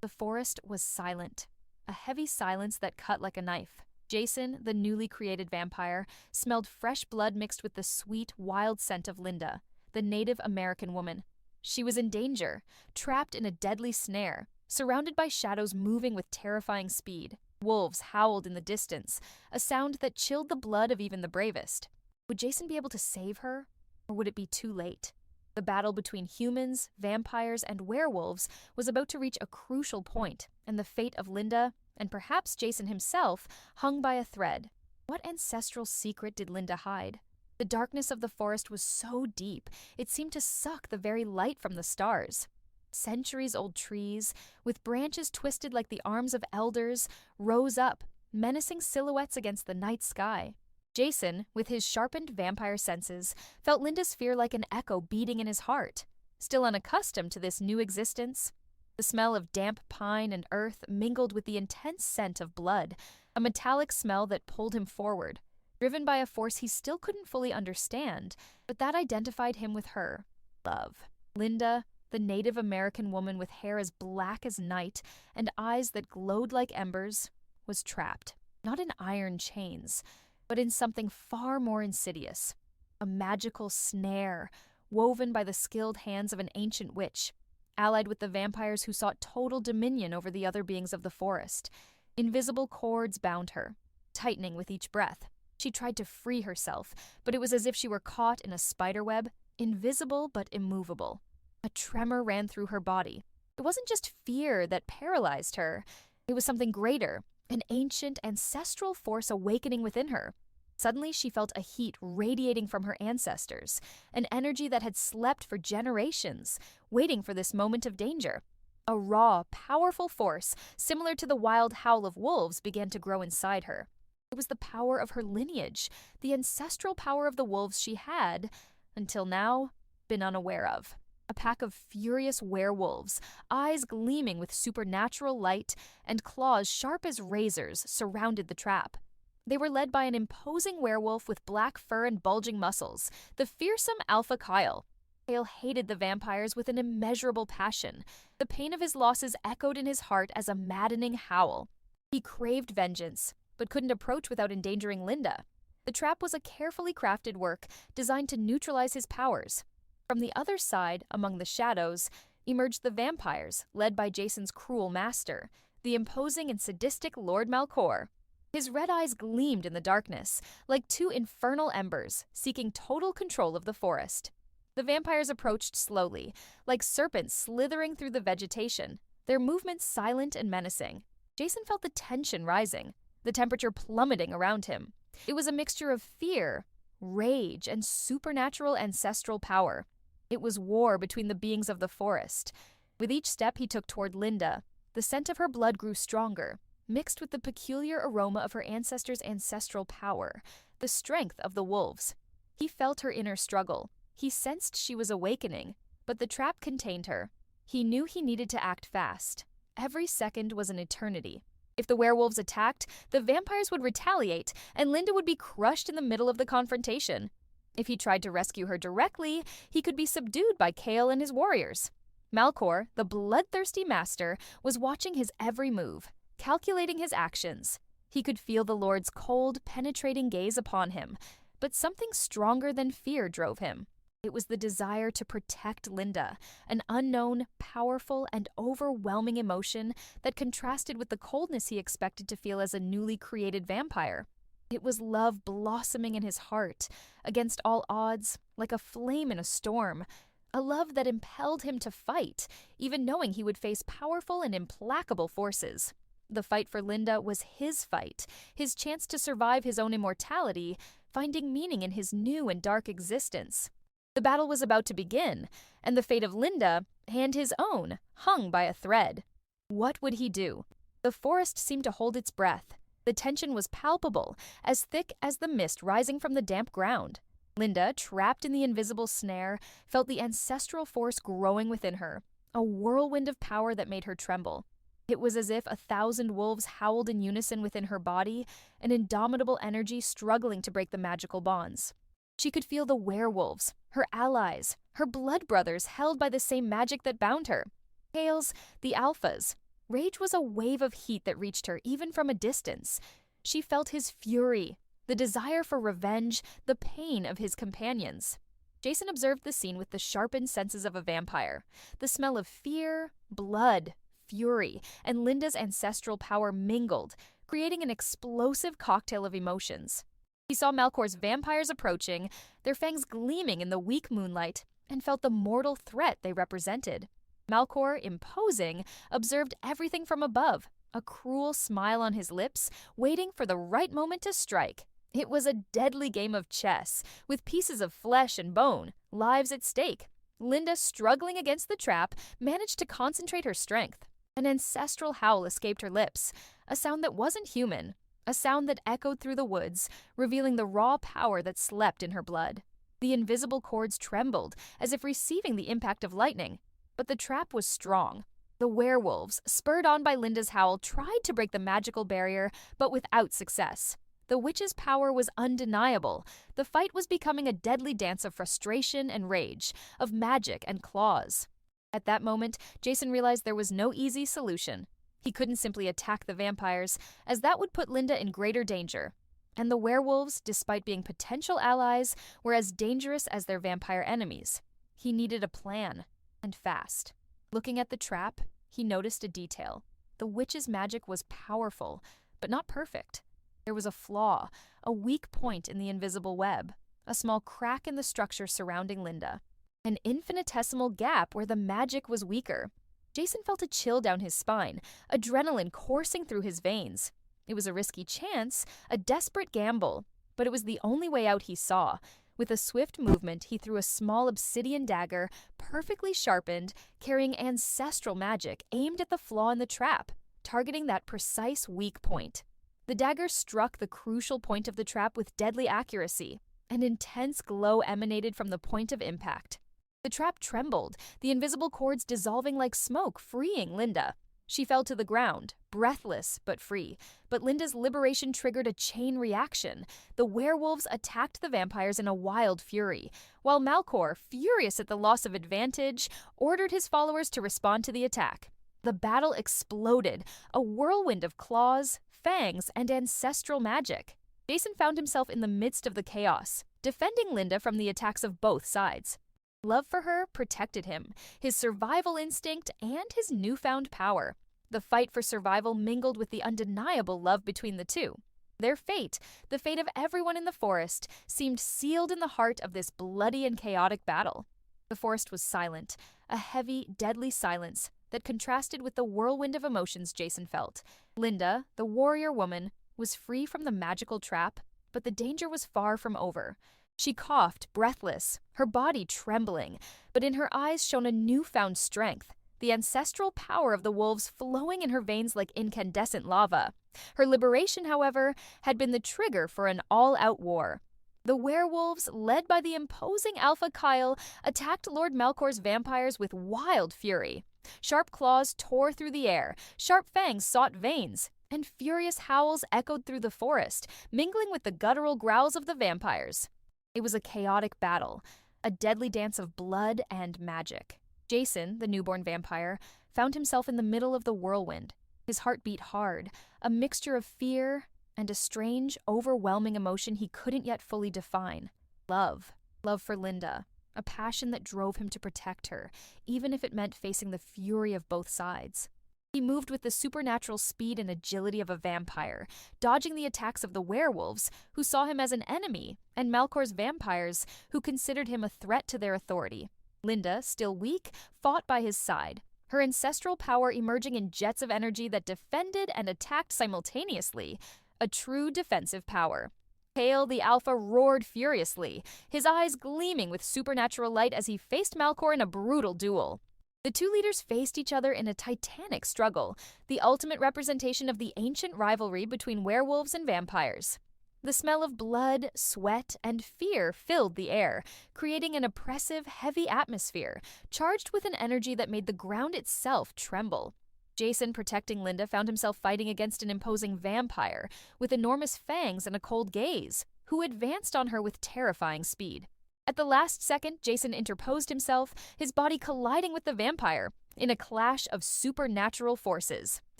The forest was silent, a heavy silence that cut like a knife. Jason, the newly created vampire, smelled fresh blood mixed with the sweet, wild scent of Linda, the Native American woman. She was in danger, trapped in a deadly snare, surrounded by shadows moving with terrifying speed. Wolves howled in the distance, a sound that chilled the blood of even the bravest. Would Jason be able to save her, or would it be too late? The battle between humans, vampires, and werewolves was about to reach a crucial point, and the fate of Linda, and perhaps Jason himself, hung by a thread. What ancestral secret did Linda hide? The darkness of the forest was so deep, it seemed to suck the very light from the stars. Centuries-old trees, with branches twisted like the arms of elders, rose up, menacing silhouettes against the night sky. Jason, with his sharpened vampire senses, felt Linda's fear like an echo beating in his heart. Still unaccustomed to this new existence, the smell of damp pine and earth mingled with the intense scent of blood, a metallic smell that pulled him forward, driven by a force he still couldn't fully understand, but that identified him with her. Love. Linda, the Native American woman with hair as black as night and eyes that glowed like embers, was trapped, not in iron chains, but in something far more insidious. A magical snare, woven by the skilled hands of an ancient witch, allied with the vampires who sought total dominion over the other beings of the forest. Invisible cords bound her, tightening with each breath. She tried to free herself, but it was as if she were caught in a spiderweb, invisible but immovable. A tremor ran through her body. It wasn't just fear that paralyzed her. It was something greater, an ancient, ancestral force awakening within her. Suddenly, she felt a heat radiating from her ancestors, an energy that had slept for generations, waiting for this moment of danger. A raw, powerful force, similar to the wild howl of wolves, began to grow inside her. It was the power of her lineage, the ancestral power of the wolves she had, until now, been unaware of. A pack of furious werewolves, eyes gleaming with supernatural light and claws sharp as razors, surrounded the trap. They were led by an imposing werewolf with black fur and bulging muscles, the fearsome Alpha Kyle. Kyle hated the vampires with an immeasurable passion. The pain of his losses echoed in his heart as a maddening howl. He craved vengeance, but couldn't approach without endangering Linda. The trap was a carefully crafted work designed to neutralize his powers. From the other side, among the shadows, emerged the vampires, led by Jason's cruel master, the imposing and sadistic Lord Malcor. His red eyes gleamed in the darkness, like two infernal embers, seeking total control of the forest. The vampires approached slowly, like serpents slithering through the vegetation, their movements silent and menacing. Jason felt the tension rising, the temperature plummeting around him. It was a mixture of fear, rage, and supernatural ancestral power. It was war between the beings of the forest. With each step he took toward Linda, the scent of her blood grew stronger, mixed with the peculiar aroma of her ancestors' ancestral power, the strength of the wolves. He felt her inner struggle. He sensed she was awakening, but the trap contained her. He knew he needed to act fast. Every second was an eternity. If the werewolves attacked, the vampires would retaliate, and Linda would be crushed in the middle of the confrontation. If he tried to rescue her directly, he could be subdued by Kale and his warriors. Malcor, the bloodthirsty master, was watching his every move, calculating his actions. He could feel the Lord's cold, penetrating gaze upon him, but something stronger than fear drove him. It was the desire to protect Linda, an unknown, powerful, and overwhelming emotion that contrasted with the coldness he expected to feel as a newly created vampire. It was love blossoming in his heart, against all odds, like a flame in a storm. A love that impelled him to fight, even knowing he would face powerful and implacable forces. The fight for Linda was his fight, his chance to survive his own immortality, finding meaning in his new and dark existence. The battle was about to begin, and the fate of Linda, and his own, hung by a thread. What would he do? The forest seemed to hold its breath. The tension was palpable, as thick as the mist rising from the damp ground. Linda, trapped in the invisible snare, felt the ancestral force growing within her, a whirlwind of power that made her tremble. It was as if 1,000 wolves howled in unison within her body, an indomitable energy struggling to break the magical bonds. She could feel the werewolves, her allies, her blood brothers held by the same magic that bound her. Tails, the alphas. Rage was a wave of heat that reached her even from a distance. She felt his fury, the desire for revenge, the pain of his companions. Jason observed the scene with the sharpened senses of a vampire. The smell of fear, blood, fury, and Linda's ancestral power mingled, creating an explosive cocktail of emotions. He saw Malcor's vampires approaching, their fangs gleaming in the weak moonlight, and felt the mortal threat they represented. Malcor, imposing, observed everything from above, a cruel smile on his lips, waiting for the right moment to strike. It was a deadly game of chess, with pieces of flesh and bone, lives at stake. Linda, struggling against the trap, managed to concentrate her strength. An ancestral howl escaped her lips, a sound that wasn't human, a sound that echoed through the woods, revealing the raw power that slept in her blood. The invisible cords trembled, as if receiving the impact of lightning, but the trap was strong. The werewolves, spurred on by Linda's howl, tried to break the magical barrier, but without success. The witch's power was undeniable. The fight was becoming a deadly dance of frustration and rage, of magic and claws. At that moment, Jason realized there was no easy solution. He couldn't simply attack the vampires, as that would put Linda in greater danger. And the werewolves, despite being potential allies, were as dangerous as their vampire enemies. He needed a plan, and fast. Looking at the trap, he noticed a detail. The witch's magic was powerful, but not perfect. There was a flaw, a weak point in the invisible web, a small crack in the structure surrounding Linda, an infinitesimal gap where the magic was weaker. Jason felt a chill down his spine, adrenaline coursing through his veins. It was a risky chance, a desperate gamble, but it was the only way out he saw. With a swift movement, he threw a small obsidian dagger, perfectly sharpened, carrying ancestral magic, aimed at the flaw in the trap, targeting that precise weak point. The dagger struck the crucial point of the trap with deadly accuracy. An intense glow emanated from the point of impact. The trap trembled, the invisible cords dissolving like smoke, freeing Linda. She fell to the ground, breathless but free. But Linda's liberation triggered a chain reaction. The werewolves attacked the vampires in a wild fury, while Malcor, furious at the loss of advantage, ordered his followers to respond to the attack. The battle exploded, a whirlwind of claws, fangs, and ancestral magic. Jason found himself in the midst of the chaos, defending Linda from the attacks of both sides. Love for her protected him, his survival instinct, and his newfound power. The fight for survival mingled with the undeniable love between the two. Their fate, the fate of everyone in the forest, seemed sealed in the heart of this bloody and chaotic battle. The forest was silent, a heavy, deadly silence that contrasted with the whirlwind of emotions Jason felt. Linda, the warrior woman, was free from the magical trap, but the danger was far from over. She coughed, breathless, her body trembling, but in her eyes shone a newfound strength, the ancestral power of the wolves flowing in her veins like incandescent lava. Her liberation, however, had been the trigger for an all-out war. The werewolves, led by the imposing Alpha Kyle, attacked Lord Malcor's vampires with wild fury. Sharp claws tore through the air, sharp fangs sought veins, and furious howls echoed through the forest, mingling with the guttural growls of the vampires. It was a chaotic battle, a deadly dance of blood and magic. Jason, the newborn vampire, found himself in the middle of the whirlwind. His heart beat hard, a mixture of fear and a strange, overwhelming emotion he couldn't yet fully define. Love. Love for Linda. A passion that drove him to protect her, even if it meant facing the fury of both sides. He moved with the supernatural speed and agility of a vampire, dodging the attacks of the werewolves, who saw him as an enemy, and Malcor's vampires, who considered him a threat to their authority. Linda, still weak, fought by his side, her ancestral power emerging in jets of energy that defended and attacked simultaneously, a true defensive power. Kale the Alpha roared furiously, his eyes gleaming with supernatural light as he faced Malcor in a brutal duel. The two leaders faced each other in a titanic struggle, the ultimate representation of the ancient rivalry between werewolves and vampires. The smell of blood, sweat, and fear filled the air, creating an oppressive, heavy atmosphere, charged with an energy that made the ground itself tremble. Jason, protecting Linda, found himself fighting against an imposing vampire, with enormous fangs and a cold gaze. who advanced on her with terrifying speed. At the last second, Jason interposed himself, his body colliding with the vampire in a clash of supernatural forces.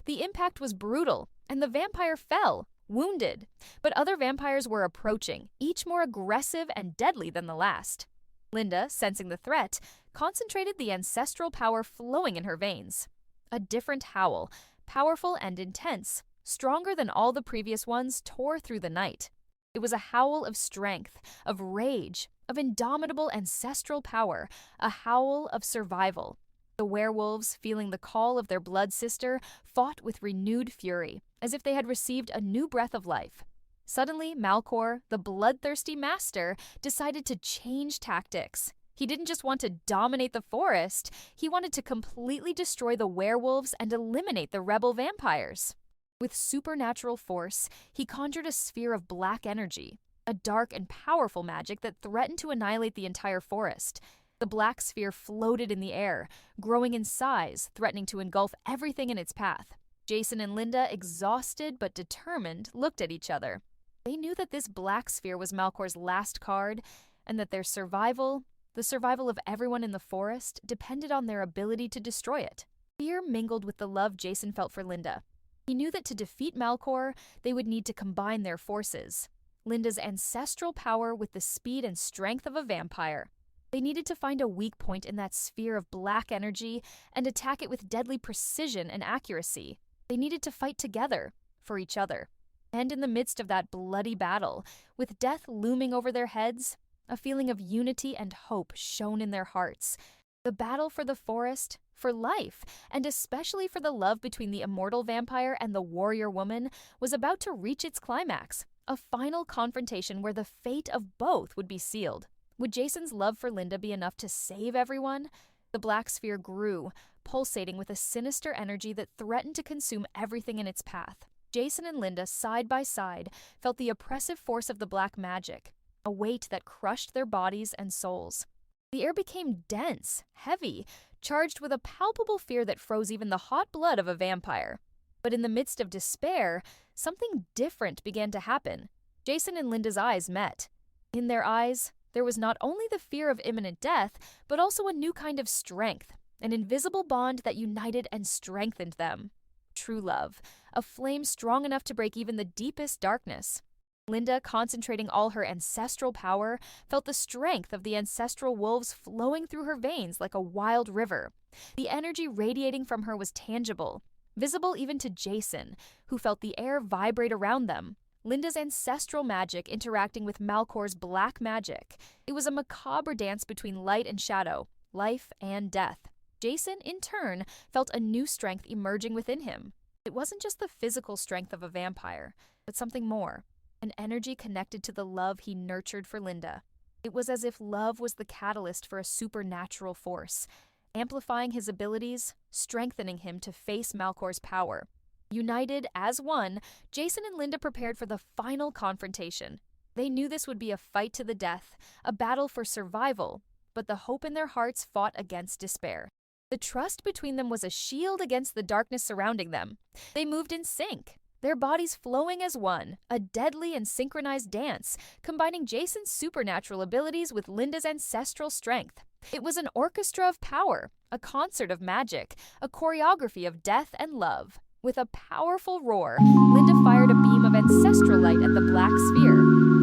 The impact was brutal, and the vampire fell, wounded. But other vampires were approaching, each more aggressive and deadly than the last. Linda, sensing the threat, concentrated the ancestral power flowing in her veins. A different howl, powerful and intense, stronger than all the previous ones, tore through the night. It was a howl of strength, of rage, of indomitable ancestral power, a howl of survival. The werewolves, feeling the call of their blood sister, fought with renewed fury, as if they had received a new breath of life. Suddenly, Malcor, the bloodthirsty master, decided to change tactics. He didn't just want to dominate the forest, he wanted to completely destroy the werewolves and eliminate the rebel vampires. With supernatural force, he conjured a sphere of black energy, a dark and powerful magic that threatened to annihilate the entire forest. The black sphere floated in the air, growing in size, threatening to engulf everything in its path. Jason and Linda, exhausted but determined, looked at each other. They knew that this black sphere was Malcor's last card, and that their survival, the survival of everyone in the forest, depended on their ability to destroy it. Fear mingled with the love Jason felt for Linda. He knew that to defeat Malcor, they would need to combine their forces. Linda's ancestral power with the speed and strength of a vampire. They needed to find a weak point in that sphere of black energy and attack it with deadly precision and accuracy. They needed to fight together, for each other. And in the midst of that bloody battle, with death looming over their heads, a feeling of unity and hope shone in their hearts. The battle for the forest, for life, and especially for the love between the immortal vampire and the warrior woman, was about to reach its climax, a final confrontation where the fate of both would be sealed. Would Jason's love for Linda be enough to save everyone? The black sphere grew, pulsating with a sinister energy that threatened to consume everything in its path. Jason and Linda, side by side, felt the oppressive force of the black magic, a weight that crushed their bodies and souls. The air became dense, heavy, charged with a palpable fear that froze even the hot blood of a vampire. But in the midst of despair, something different began to happen. Jason and Linda's eyes met. In their eyes, there was not only the fear of imminent death, but also a new kind of strength, an invisible bond that united and strengthened them. True love, a flame strong enough to break even the deepest darkness. Linda, concentrating all her ancestral power, felt the strength of the ancestral wolves flowing through her veins like a wild river. The energy radiating from her was tangible, visible even to Jason, who felt the air vibrate around them. Linda's ancestral magic interacting with Malcor's black magic. It was a macabre dance between light and shadow, life and death. Jason, in turn, felt a new strength emerging within him. It wasn't just the physical strength of a vampire, but something more. An energy connected to the love he nurtured for Linda. It was as if love was the catalyst for a supernatural force, amplifying his abilities, strengthening him to face Malcor's power. United as one, Jason and Linda prepared for the final confrontation. They knew this would be a fight to the death, a battle for survival, but the hope in their hearts fought against despair. The trust between them was a shield against the darkness surrounding them. They moved in sync, their bodies flowing as one, a deadly and synchronized dance, combining Jason's supernatural abilities with Linda's ancestral strength. It was an orchestra of power, a concert of magic, a choreography of death and love. With a powerful roar, Linda fired a beam of ancestral light at the black sphere.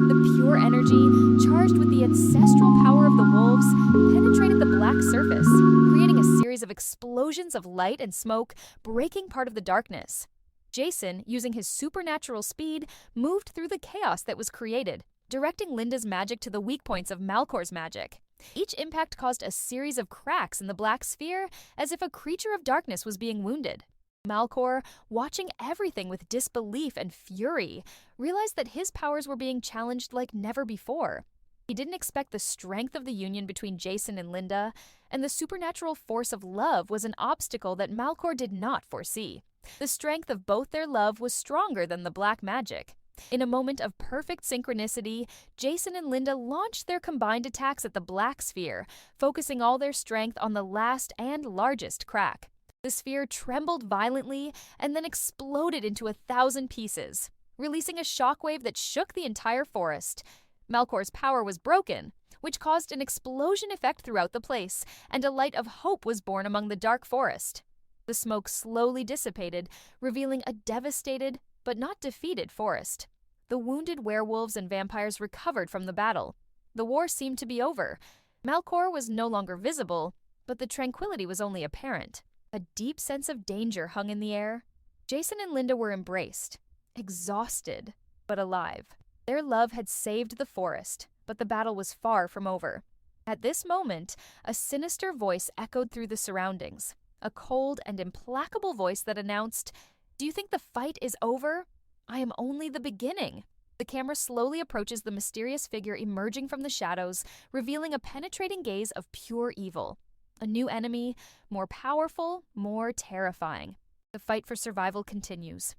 The pure energy, charged with the ancestral power of the wolves, penetrated the black surface, creating a series of explosions of light and smoke, breaking part of the darkness. Jason, using his supernatural speed, moved through the chaos that was created, directing Linda's magic to the weak points of Malcor's magic. Each impact caused a series of cracks in the black sphere, as if a creature of darkness was being wounded. Malcor, watching everything with disbelief and fury, realized that his powers were being challenged like never before. He didn't expect the strength of the union between Jason and Linda, and the supernatural force of love was an obstacle that Malcor did not foresee. The strength of both their love was stronger than the black magic. In a moment of perfect synchronicity, Jason and Linda launched their combined attacks at the black sphere, focusing all their strength on the last and largest crack. The sphere trembled violently and then exploded into 1,000 pieces. releasing a shockwave that shook the entire forest. Melkor's power was broken, which caused an explosion effect throughout the place, and a light of hope was born among the dark forest. The smoke slowly dissipated, revealing a devastated but not defeated forest. The wounded werewolves and vampires recovered from the battle. The war seemed to be over. Melkor was no longer visible, but the tranquility was only apparent. A deep sense of danger hung in the air. Jason and Linda were embraced, exhausted, but alive. Their love had saved the forest, but the battle was far from over. At this moment, a sinister voice echoed through the surroundings, a cold and implacable voice that announced, "Do you think the fight is over? I am only the beginning." The camera slowly approaches the mysterious figure emerging from the shadows, revealing a penetrating gaze of pure evil. A new enemy, more powerful, more terrifying. The fight for survival continues.